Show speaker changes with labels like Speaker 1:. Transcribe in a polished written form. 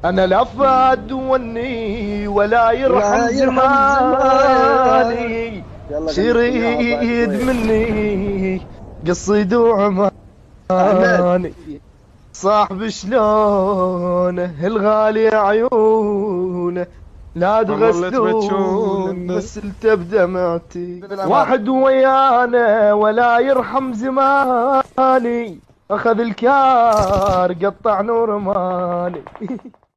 Speaker 1: انا لا فاد وني ولا يرحم
Speaker 2: لا يرحم زمان.
Speaker 1: زماني.
Speaker 2: يلا غني اياها بعد
Speaker 1: شريد
Speaker 2: شويه.
Speaker 1: مني قصيد وعماني.
Speaker 2: احمد.
Speaker 1: صاحب شلونه الغالي عيونه، لا
Speaker 3: والله اللي
Speaker 1: تغسلون
Speaker 3: تبتشون.
Speaker 1: غسلته بدمعتي.
Speaker 2: بالأمان.
Speaker 1: واحد ويانا ولا يرحم زماني، اخذ الكار قطع نور ماني.